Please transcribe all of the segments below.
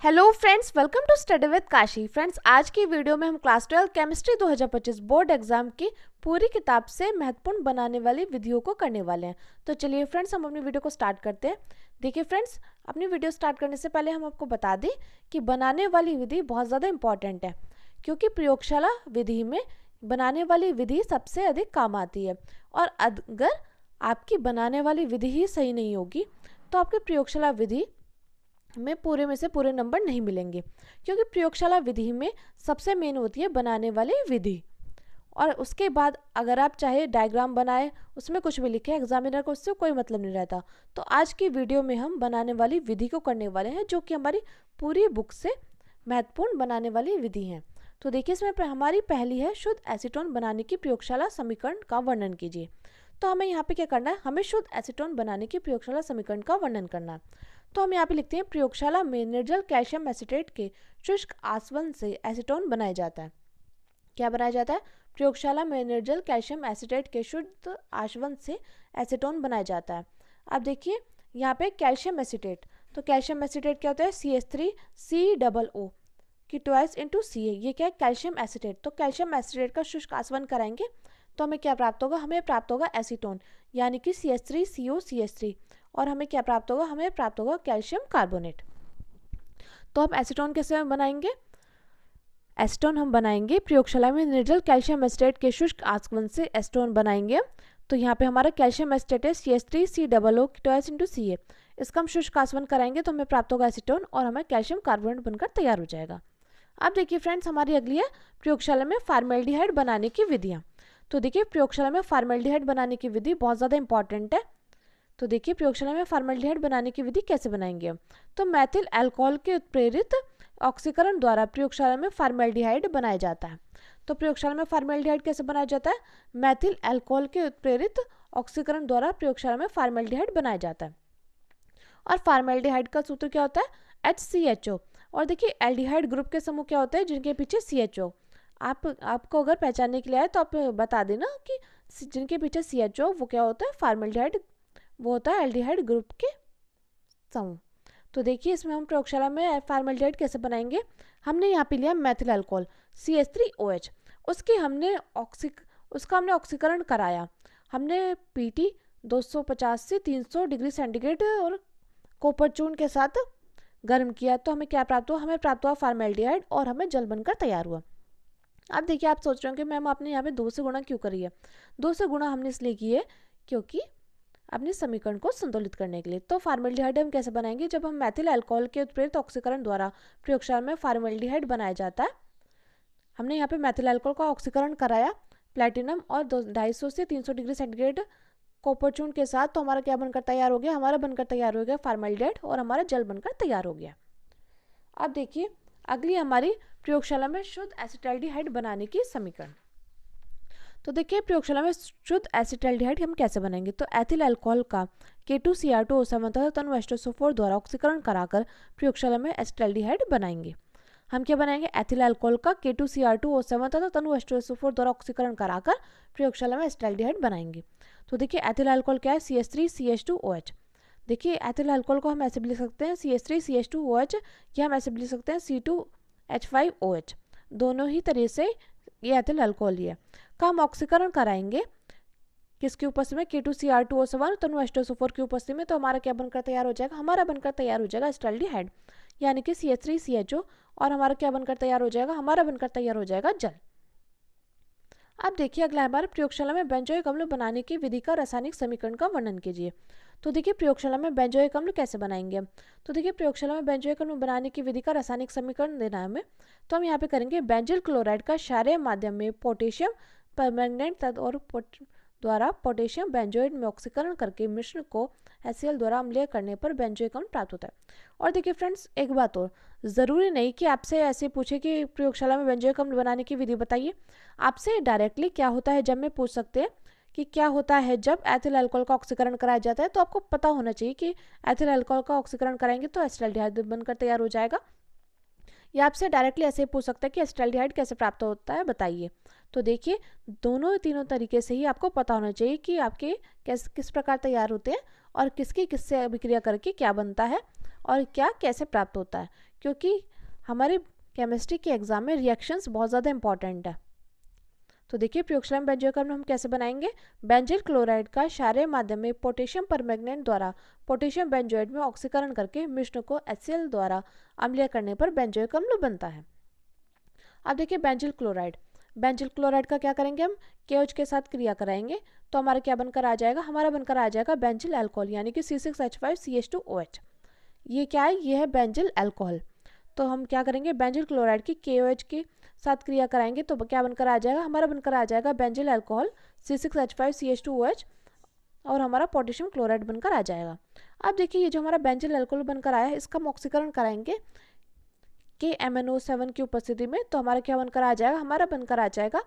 Hello friends, welcome to study with Kashi. Friends, आज की video में हम क्लास 12 केमिस्ट्री 2025 बोर्ड एग्जाम की पूरी किताब से महत्वपूर्ण बनाने वाली विधियों को करने वाले हैं। तो चलिए फ्रेंड्स, हम अपनी वीडियो को स्टार्ट करते हैं। देखिए फ्रेंड्स, अपनी वीडियो स्टार्ट करने से पहले हम आपको बता दें कि बनाने वाली विधि बहुत ज़्यादा इंपॉर्टेंट है, क्योंकि प्रयोगशाला विधि में बनाने वाली विधि सबसे अधिक काम आती है। और अगर आपकी बनाने वाली विधि ही सही नहीं होगी तो आपकी प्रयोगशाला विधि में से पूरे नंबर नहीं मिलेंगे, क्योंकि प्रयोगशाला विधि में सबसे मेन होती है बनाने वाली विधि। और उसके बाद अगर आप चाहे डायग्राम बनाए, उसमें कुछ भी लिखे, एग्जामिनर को उससे कोई मतलब नहीं रहता। तो आज की वीडियो में हम बनाने वाली विधि को करने वाले हैं, जो कि हमारी पूरी बुक से महत्वपूर्ण बनाने वाली विधि है। तो देखिए, इसमें हमारी पहली है शुद्ध एसीटोन बनाने की प्रयोगशाला समीकरण का वर्णन कीजिए। तो हमें यहाँ पे क्या करना है, हमें शुद्ध एसीटोन बनाने की प्रयोगशाला समीकरण का वर्णन करना है। तो हम यहाँ पे लिखते हैं, प्रयोगशाला में निर्जल कैल्शियम एसीटेट के शुष्क आसवन से एसीटोन बनाया जाता है। क्या बनाया जाता है? प्रयोगशाला में निर्जल कैल्शियम एसीटेट के शुद्ध आसवन से एसीटोन बनाया जाता है। अब देखिए यहाँ पे कैल्शियम एसीटेट, तो कैल्शियम एसीटेट क्या होता है? CH3COO की ट्वाइस इंटू Ca। ये क्या है? Calcium acetate. तो कैल्शियम एसीटेट का शुष्क आसवन कराएंगे तो हमें क्या प्राप्त होगा? हमें प्राप्त होगा एसीटोन, यानी कि CH3COCH3। और हमें क्या प्राप्त होगा? हमें प्राप्त होगा कैल्शियम कार्बोनेट। तो हम एसीटोन कैसे बनाएंगे? एसीटोन हम बनाएंगे प्रयोगशाला में निर्जल कैल्शियम एसीटेट के शुष्क आसवन से एसीटोन बनाएंगे। तो यहाँ पे हमारा कैल्शियम एसीटेट है CH3COO ट्वाइस इंटू Ca। इसका हम शुष्क आसवन कराएंगे तो हमें प्राप्त होगा एसीटोन और हमें कैल्शियम कार्बोनेट बनकर तैयार हो जाएगा। अब देखिए फ्रेंड्स, हमारी अगली है प्रयोगशाला में फॉर्मेल्डिहाइड बनाने की विधियाँ। तो देखिए, प्रयोगशाला में फॉर्मेल्डिहाइड बनाने की विधि बहुत ज़्यादा इंपॉर्टेंट है। तो देखिए, प्रयोगशाला में फॉर्मेल्डिहाइड बनाने की विधि कैसे बनाएंगे हम? तो मैथिल अल्कोहल के उत्प्रेरित ऑक्सीकरण द्वारा प्रयोगशाला में फॉर्मेल्डिहाइड बनाया जाता है। तो प्रयोगशाला में फॉर्मेल्डिहाइड कैसे बनाया जाता है? मैथिल अल्कोहल के उत्प्रेरित ऑक्सीकरण द्वारा प्रयोगशाला में फॉर्मेल्डिहाइड बनाया जाता है। और फॉर्मेल्डिहाइड का सूत्र क्या होता है? HCHO। और देखिए, एल्डिहाइड ग्रुप के समूह क्या होते हैं जिनके पीछे CHO? आपको अगर पहचानने के लिए आए तो आप बता देना कि जिनके पीछे CHO वो क्या होता है? फॉर्मेल्डिहाइड, वो होता है एल्डिहाइड ग्रुप के समूह। तो देखिए, इसमें हम प्रयोगशाला में फॉर्मेल्डिहाइड कैसे बनाएंगे? हमने यहाँ पे लिया मेथिल अल्कोहल CH3OH, उसका हमने ऑक्सीकरण कराया। हमने PT 250 से 300 डिग्री सेंटीग्रेड और कॉपर चूर्ण के साथ गर्म किया। तो हमें क्या प्राप्त हुआ? हमें प्राप्त हुआ फॉर्मेल्डिहाइड और हमें जल बनकर तैयार हुआ। अब देखिए, आप सोच रहे हो कि मैम आपने यहाँ पे 2 से गुणा क्यों करी है? 2 से गुणा हमने इसलिए की है क्योंकि अपने समीकरण को संतुलित करने के लिए। तो फॉर्मेल्डिहाइड हम कैसे बनाएंगे? जब हम मैथिल अल्कोहल के उत्प्रेरित ऑक्सीकरण द्वारा प्रयोगशाला में फॉर्मेल्डिहाइड बनाया जाता है, हमने यहाँ पे मैथिल अल्कोहल का ऑक्सीकरण कराया प्लेटिनम और 250 से 300 डिग्री सेंटीग्रेड कॉपर चूर्ण के साथ। तो हमारा क्या बनकर तैयार हो गया? हमारा बनकर तैयार हो गया फॉर्मेल्डिहाइड और हमारा जल बनकर तैयार हो गया। अब देखिए, अगली हमारी प्रयोगशाला में शुद्ध एसिटाल्डिहाइड बनाने की समीकरण। तो देखिए, प्रयोगशाला में शुद्ध एसिटाल्डिहाइड हम कैसे बनाएंगे? तो एथिल अल्कोहल का K2Cr2O7 तथा तनु H2SO4 द्वारा ऑक्सीकरण कराकर प्रयोगशाला में एसिटाल्डिहाइड बनाएंगे। हम क्या बनाएंगे? एथिल अल्कोहल का K2Cr2O7 तथा तनु H2SO4 द्वारा ऑक्सीकरण कराकर प्रयोगशाला में एसिटाल्डिहाइड बनाएंगे। तो देखिए, एथिल अल्कोहल क्या है? CH3CH2OH। देखिए, एथिल अल्कोहल को हम ऐसे भी लिख सकते हैं CH3CH2OH, या हम ऐसे भी लिख सकते हैं C2H5OH। दोनों ही तरह से ये एथिल अल्कोहल ही है। का हम ऑक्सीकरण कराएंगे किसकी उपस्थिति में? K2Cr2O7 तनु H2SO4 की उपस्थिति में। तो हमारा क्या बनकर तैयार हो जाएगा? हमारा बनकर तैयार हो जाएगा एसिटाल्डिहाइड, यानी कि CH3CHO। और हमारा क्या बनकर तैयार हो जाएगा? हमारा बनकर तैयार हो जाएगा जल। अब देखिए, अगला हमारे प्रयोगशाला में बेंजोइक अम्ल बनाने की विधि का रासायनिक समीकरण का वर्णन कीजिए। तो देखिए, प्रयोगशाला में बेंजोइक अम्ल कैसे बनाएंगे हम? तो देखिए, प्रयोगशाला में बेंजोइक अम्ल बनाने की विधि का रासायनिक समीकरण देना है हमें। तो हम यहाँ पे करेंगे, बेंजिल क्लोराइड का क्षारीय माध्यम में पोटेशियम परमैंगनेट और द्वारा पोटेशियम बेंजोइड में ऑक्सीकरण करके मिश्रण को HCl द्वारा अम्लीय करने पर बेंजोइक अम्ल प्राप्त होता है। और देखिए फ्रेंड्स, एक बात और, ज़रूरी नहीं कि आपसे ऐसे पूछे कि प्रयोगशाला में बेंजोइक अम्ल बनाने की विधि बताइए। आपसे डायरेक्टली क्या होता है जब में पूछ सकते हैं कि क्या होता है जब एथिल अल्कोहल का ऑक्सीकरण कराया जाता है। तो आपको पता होना चाहिए कि एथिल अल्कोहल का ऑक्सीकरण कराएंगे तो एसिटाल्डिहाइड बनकर तैयार हो जाएगा। या आपसे डायरेक्टली ऐसे पूछ सकता है कि एसिटाल्डिहाइड कैसे प्राप्त होता है, बताइए। तो देखिए, दोनों तीनों तरीके से ही आपको पता होना चाहिए कि आपके किस प्रकार तैयार होते हैं और किसकी किससे अभिक्रिया करके क्या बनता है और क्या कैसे प्राप्त होता है। क्योंकि हमारे केमिस्ट्री के एग्जाम में रिएक्शंस बहुत ज़्यादा इंपॉर्टेंट है। तो देखिए प्रयोगशाला में बेंजोइक अम्ल हम कैसे बनाएंगे। बेंजील क्लोराइड का क्षारीय माध्यम में पोटेशियम परमैंगनेट द्वारा पोटेशियम बेंजोइड में ऑक्सीकरण करके मिश्रण को HCl द्वारा अम्लीय करने पर बेंजोइक अम्ल बनता है। अब देखिए बेंजील क्लोराइड का क्या करेंगे, हम KOH के साथ क्रिया कराएंगे तो हमारा क्या बनकर आ जाएगा, हमारा बनकर आ जाएगा बेंजील अल्कोहल यानी कि C6H5CH2OH। ये क्या है, ये है बेंजील अल्कोहल। तो हम क्या करेंगे, बेंजील क्लोराइड की KOH के साथ क्रिया कराएंगे तो क्या बनकर आ जाएगा, हमारा बनकर आ जाएगा बेंजील अल्कोहल C6H5CH2OH और हमारा पोटेशियम क्लोराइड बनकर आ जाएगा। अब देखिए ये जो हमारा बेंजील अल्कोहल बनकर आया है इसका हम ऑक्सीकरण कराएंगे KMnO7 की उपस्थिति में तो हमारा क्या बनकर आ जाएगा, हमारा बनकर आ जाएगा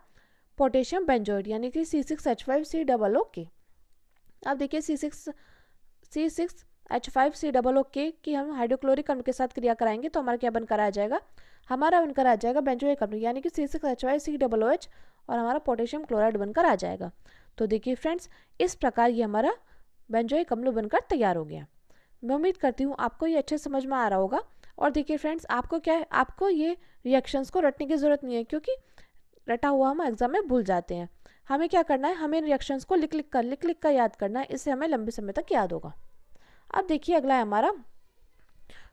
पोटेशियम बेंजोइड यानी कि C6H5COOK। अब देखिए C6H5COOK की हम हाइड्रोक्लोरिक अम्ल के साथ क्रिया कराएंगे तो हमारा क्या बनकर आ जाएगा, हमारा बनकर आ जाएगा बेंजोइक अम्ल यानी कि C6H5COOH और हमारा पोटेशियम क्लोराइड बनकर आ जाएगा। तो देखिए फ्रेंड्स इस प्रकार ये हमारा बेंजोइक अम्ल बनकर तैयार हो गया। मैं उम्मीद करती हूँ आपको ये अच्छे समझ में आ रहा होगा। और देखिए फ्रेंड्स आपको क्या है, आपको ये रिएक्शंस को रटने की ज़रूरत नहीं है क्योंकि रटा हुआ हम एग्जाम में भूल जाते हैं। हमें क्या करना है, हमें रिएक्शंस को लिख लिख कर याद करना है, इससे हमें लंबे समय तक याद होगा। अब देखिए अगला है हमारा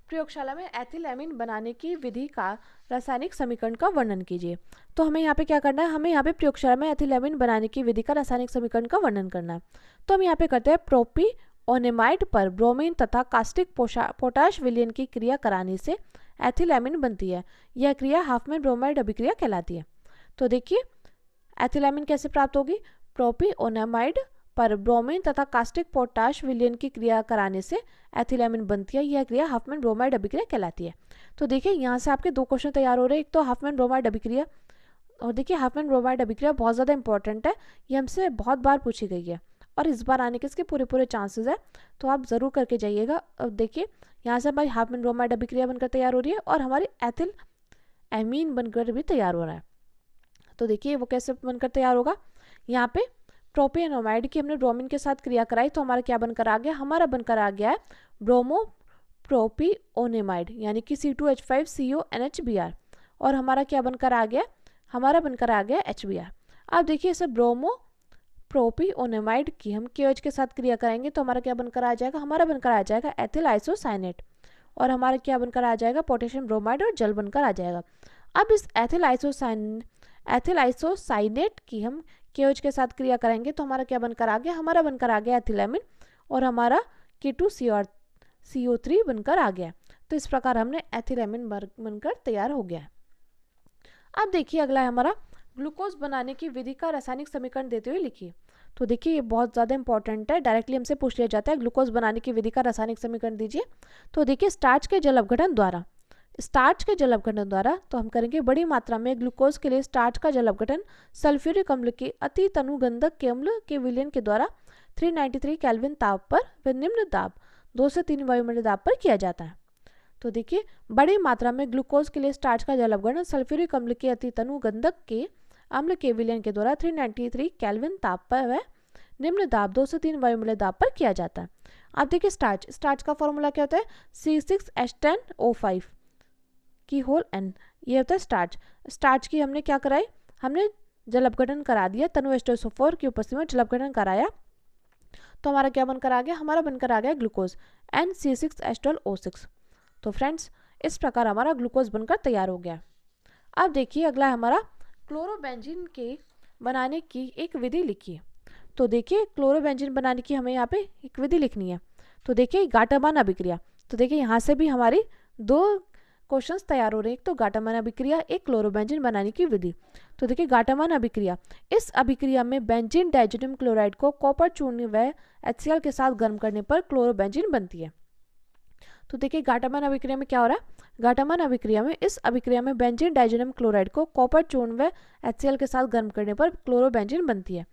प्रयोगशाला में एथिलएमीन बनाने की विधि का रासायनिक समीकरण का वर्णन कीजिए। तो हमें यहाँ पे क्या करना है, हमें यहाँ पे प्रयोगशाला में एथिलएमीन बनाने की विधि का रासायनिक समीकरण का वर्णन करना है। तो हम यहाँ पे करते हैं प्रोपिओनेमाइड पर ब्रोमीन तथा कास्टिक पोटाश विलयन की क्रिया कराने से एथिलएमीन बनती है। यह क्रिया हाफमैन ब्रोमाइड अभिक्रिया कहलाती है। तो देखिए एथिलएमीन कैसे प्राप्त होगी, प्रोपिओनेमाइड पर ब्रोमीन तथा कास्टिक पोटाश विलयन की क्रिया कराने से एथिलएमीन बनती है। यह क्रिया हाफमैन ब्रोमाइड अभिक्रिया कहलाती है। तो देखिए यहाँ से आपके दो क्वेश्चन तैयार हो रहे हैं, एक तो हाफमैन ब्रोमाइड अभिक्रिया, और देखिए हाफमैन ब्रोमाइड अभिक्रिया बहुत ज़्यादा इंपॉर्टेंट है, ये हमसे बहुत बार पूछी गई है और इस बार आने के इसके पूरे चांसेस है, तो आप ज़रूर करके जाइएगा। अब देखिए यहाँ से हमारी हाफमैन ब्रोमाइड अभिक्रिया बनकर तैयार हो रही है और हमारी एथिलएमीन बनकर भी तैयार हो रहा है। तो देखिए वो कैसे बनकर तैयार होगा, यहाँ पे प्रोपियोनेमाइड की हमने ब्रोमीन के साथ क्रिया कराई तो हमारा क्या बनकर आ गया, हमारा बनकर आ गया है ब्रोमो प्रोपियोनेमाइड यानी कि C2H5CONHBr और हमारा क्या बनकर आ गया, हमारा बनकर आ गया HBr। अब देखिए इसे ब्रोमो प्रोपियोनेमाइड की हम KOH के साथ क्रिया कराएंगे तो हमारा क्या बनकर आ जाएगा, हमारा बनकर आ जाएगा एथिल आइसोसाइनेट और हमारा क्या बनकर आ जाएगा, पोटेशियम ब्रोमाइड और जल बनकर आ जाएगा। अब इस एथिल आइसोसाइनेट की हम KOH के साथ क्रिया करेंगे तो हमारा क्या बनकर आ गया, हमारा बनकर आ गया एथिलएमीन और हमारा K2CO3 बनकर आ गया। तो इस प्रकार हमने एथिलएमीन बनकर तैयार हो गया। अब देखिए अगला है हमारा ग्लूकोज बनाने की विधि का रासायनिक समीकरण देते हुए लिखिए। तो देखिए ये बहुत ज़्यादा इंपॉर्टेंट है, डायरेक्टली हमसे पूछ लिया जाता है ग्लूकोज बनाने की विधि का रासायनिक समीकरण दीजिए। तो देखिए स्टार्च के जल अपघटन द्वारा तो हम करेंगे बड़ी मात्रा में ग्लूकोज के लिए स्टार्च का जल अपघटन सल्फ्यूरिक अम्ल के अति तनुगंधक के अम्ल के विलयन के द्वारा 393 केल्विन ताप पर व निम्न दाब 2 से 3 वायुमंडलीय दाब पर किया जाता है। तो देखिए बड़ी मात्रा में ग्लूकोज के लिए स्टार्च का जल अपघटन सल्फ्यूरिक अम्ल के अति तनुगंधक के अम्ल के विलयन के द्वारा 393 केल्विन ताप पर व निम्न दाब 2 से 3 वायुमंडलीय दाब पर किया जाता है। अब देखिए स्टार्च का फॉर्मूला क्या होता है, C6H10O5 की होल n, ये होता है स्टार्च की हमने क्या कराई, हमने जल अपघटन करा दिया, तनु H2SO4 की उपस्थिति में जल अपघटन कराया तो हमारा क्या बनकर आ गया, हमारा बनकर आ गया ग्लूकोज NC6H12O6। तो फ्रेंड्स इस प्रकार हमारा ग्लूकोज बनकर तैयार हो गया। अब देखिए अगला है हमारा क्लोरोबेंजीन के बनाने की एक विधि लिखिए। तो देखिए क्लोरोबेंजीन बनाने की हमें यहाँ पे एक विधि लिखनी है। तो देखिए गाटामान अभिक्रिया, तो देखिए यहाँ से भी हमारी दो क्वेश्चंस तैयार हो रहे हैं, एक तो गाटामान अभिक्रिया, एक क्लोरोबेंजीन बनाने की विधि। तो देखिए गाटामान अभिक्रिया, इस अभिक्रिया में बेंजीन डाइजेनियम क्लोराइड को कॉपर चूर्ण व HCl के साथ गर्म करने पर क्लोरोबेंजीन बनती है। तो देखिए गाटामान अभिक्रिया में क्या हो रहा है, गाटामान अभिक्रिया में इस अभिक्रिया में बेंजीन डाइजेनियम क्लोराइड को कॉपर चूर्ण व HCl के साथ गर्म करने पर क्लोरोबेंजीन बनती है।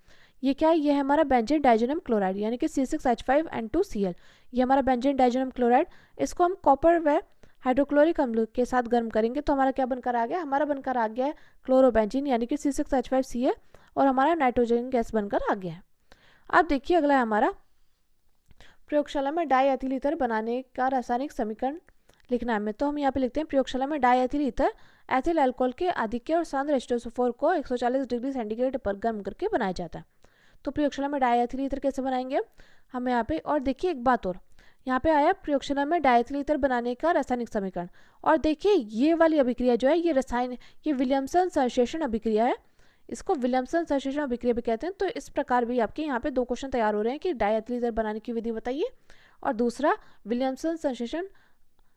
ये क्या है, ये है हमारा बेंजीन डाइजेनियम क्लोराइड यानी कि C6H5N2Cl, ये हमारा बेंजीन डाइजेनियम क्लोराइड, इसको हम कॉपर व हाइड्रोक्लोरिक अम्ल के साथ गर्म करेंगे तो हमारा क्या बनकर आ गया, हमारा बनकर आ गया है क्लोरोबेंजीन यानी कि C6H5Cl और हमारा नाइट्रोजन गैस बनकर आ गया है। अब देखिए अगला है हमारा प्रयोगशाला में डाई एथिल ईथर बनाने का रासायनिक समीकरण लिखना है हमें, तो हम यहाँ पे लिखते हैं प्रयोगशाला में डाईएथिल ईथर एथिल अल्कोहल के आधिक्य और सांद्र H2SO4 को 140 डिग्री सेंटीग्रेड पर गर्म करके बनाया जाता है। तो प्रयोगशाला में डाईएथिल ईथर कैसे बनाएंगे हमें यहाँ पे, और देखिए एक बात और, यहाँ पे आया प्रयोगशाला में डाईएथिल ईथर बनाने का रासायनिक समीकरण, और देखिए ये वाली अभिक्रिया जो है ये विलियमसन संश्लेषण अभिक्रिया है, इसको विलियमसन संश्लेषण अभिक्रिया भी कहते हैं। तो इस प्रकार भी आपके यहाँ पे 2 क्वेश्चन तैयार हो रहे हैं कि डाईएथिल ईथर बनाने की विधि बताइए और दूसरा विलियमसन संश्लेषण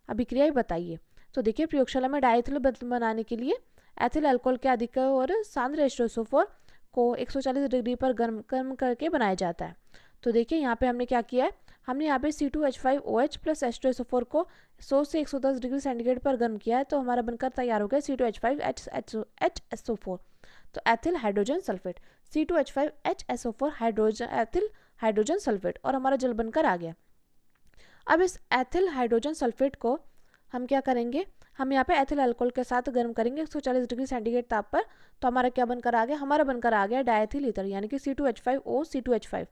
अभिक्रिया ही बताइए। तो देखिए प्रयोगशाला में डाईएथिल बनाने के लिए एथिल अल्कोहल के आधिक्य और सांद्र H2SO4 को 140 डिग्री पर गर्म करके बनाया जाता है। तो देखिए यहाँ पे हमने क्या किया है, हमने यहाँ पे C2H5OH प्लस H2SO4 को 100 से 110 डिग्री सेंटीग्रेड पर गर्म किया है, तो हमारा बनकर तैयार हो गया C2H5HSO4, तो ethyl hydrogen sulphate, C2H5HSO4 ethyl hydrogen sulphate, और हमारा जल बनकर आ गया। अब इस एथिल हाइड्रोजन सल्फेट को हम क्या करेंगे, हम यहाँ पे एथिल अल्कोहल के साथ गर्म करेंगे 140 डिग्री सेंटीग्रेड ताप पर, तो हमारा क्या बनकर आ गया, हमारा बनकर आ गया डाईएथिल ईथर यानी कि C2H5O C2H5,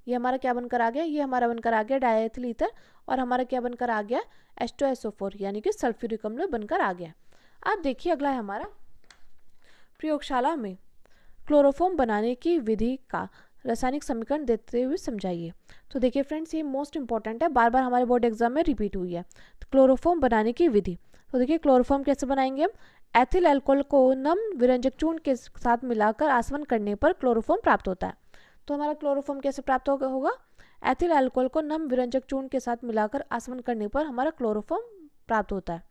ये हमारा क्या बनकर आ गया, ये हमारा बनकर आ गया डाईएथिल ईथर, और हमारा क्या बनकर आ गया H2SO4 यानी कि सल्फ्यूरिक अम्ल बनकर आ गया। अब देखिए अगला है हमारा प्रयोगशाला में क्लोरोफॉर्म बनाने की विधि का रासायनिक समीकरण देते हुए समझाइए। तो देखिए फ्रेंड्स ये मोस्ट इंपॉर्टेंट है, बार बार हमारे बोर्ड एग्जाम में रिपीट हुई है। तो क्लोरोफॉर्म बनाने की विधि, तो देखिए क्लोरोफॉर्म कैसे बनाएंगे हम, एथिल अल्कोहल को नम विरंजक चूर्ण के साथ मिलाकर आसवन करने पर क्लोरोफॉर्म प्राप्त होता है। तो हमारा क्लोरोफॉर्म कैसे प्राप्त होगा, एथिल अल्कोहल को नम विरंजक चूर्ण के साथ मिलाकर आसवन करने पर हमारा क्लोरोफॉर्म प्राप्त होता है।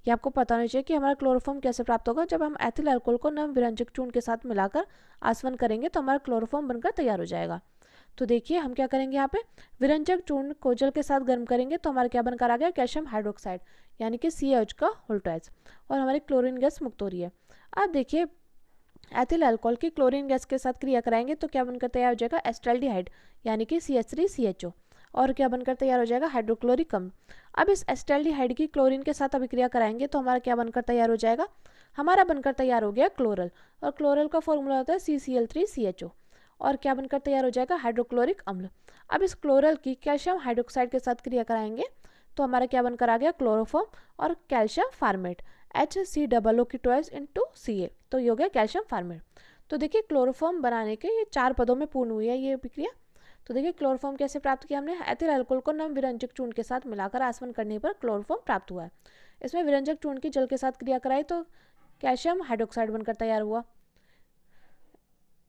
ये आपको पता होना चाहिए कि हमारा क्लोरोफॉर्म कैसे प्राप्त होगा, जब हम एथिल अल्कोहल को नम विरंजक चूर्ण के साथ मिलाकर आसवन करेंगे तो हमारा क्लोरोफॉर्म बनकर तैयार हो जाएगा। तो देखिए हम क्या करेंगे, यहाँ पे विरंजक चूर्ण को जल के साथ गर्म करेंगे तो हमारा क्या बनकर आ गया, कैल्शियम हाइड्रोक्साइड यानी कि CH का होल्टाइज, और हमारी क्लोरीन गैस मुक्त हो रही है। अब देखिए एथिल अल्कोहल की क्लोरीन गैस के साथ क्रिया कराएंगे तो क्या बनकर तैयार हो जाएगा, एस्टाल्डिहाइड यानी कि CH3CHO, और क्या बनकर तैयार हो जाएगा, हाइड्रोक्लोरिक अम्ल। अब इस एस्टाल्डिहाइड की क्लोरीन के साथ अभिक्रिया कराएंगे तो हमारा क्या बनकर तैयार हो जाएगा, हमारा बनकर तैयार हो गया क्लोरल, और क्लोरल का फॉर्मूला होता है CCl3CHO, और क्या बनकर तैयार हो जाएगा, हाइड्रोक्लोरिक अम्ल। अब इस क्लोरल की कैल्शियम हाइड्रोक्साइड के साथ क्रिया कराएंगे तो हमारा क्या बनकर आ गया, क्लोरोफॉर्म और कैल्शियम फार्मेट HCOO की ट्वाइस इंटू Ca, तो ये हो गया कैल्शियम फार्मेट। तो देखिए क्लोरोफॉर्म बनाने के ये 4 पदों में पूर्ण हुई है ये प्रक्रिया। तो देखिए क्लोरोफॉर्म कैसे प्राप्त किया हमने, एथिल अल्कोहल को नम विरंजक चूर्ण के साथ मिलाकर आसवन करने पर क्लोरोफॉर्म प्राप्त हुआ है। इसमें विरंजक चूर्ण की जल के साथ क्रिया कराई तो कैल्शियम हाइड्रोक्साइड बनकर तैयार हुआ,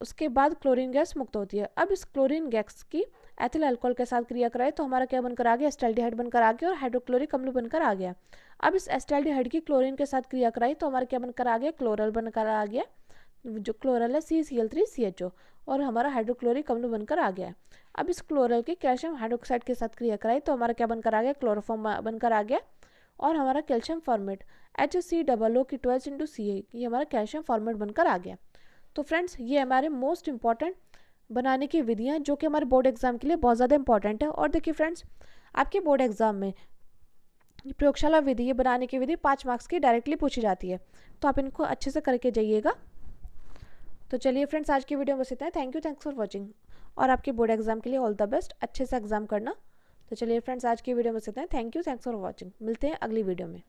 उसके बाद क्लोरीन गैस मुक्त होती है। अब इस क्लोरीन गैस की एथिल अल्कोहल के साथ क्रिया कराए तो हमारा क्या बनकर आ गया, एस्टाल्डिहाइड बनकर आ गया और हाइड्रोक्लोरिक अम्ल बनकर आ गया। अब इस एस्टाल्डिहाइड की क्लोरीन के साथ क्रिया कराई तो हमारा क्या बनकर आ गया, क्लोरल बनकर आ गया, जो क्लोरल है CCl3CHO, और हमारा हाइड्रोक्लोरिक अम्ल बनकर आ गया। अब इस क्लोरल की कैल्शियम हाइड्रोक्साइड के साथ क्रिया कराई तो हमारा क्या बनकर आ गया, क्लोरोफॉर्म बनकर आ गया, और हमारा कैल्शियम फॉर्मेट HCOO की 12 इंटू Ca, ये हमारा कैल्शियम फॉर्मेट बनकर आ गया। तो फ्रेंड्स ये हमारे मोस्ट इंपॉर्टेंट बनाने की विधियाँ जो कि हमारे बोर्ड एग्जाम के लिए बहुत ज़्यादा इंपॉर्टेंट है। और देखिए फ्रेंड्स आपके बोर्ड एग्जाम में प्रयोगशाला विधि, ये बनाने की विधि 5 मार्क्स की डायरेक्टली पूछी जाती है, तो आप इनको अच्छे से करके जाइएगा। तो चलिए फ्रेंड्स आज की वीडियो में बस इतना है। थैंक्स फॉर वॉचिंग, और आपके बोर्ड एग्जाम के लिए ऑल द बेस्ट, अच्छे से एग्जाम करना। तो चलिए फ्रेंड्स आज की वीडियो में बस इतना है। थैंक्स फॉर वॉचिंग, मिलते हैं अगली वीडियो में।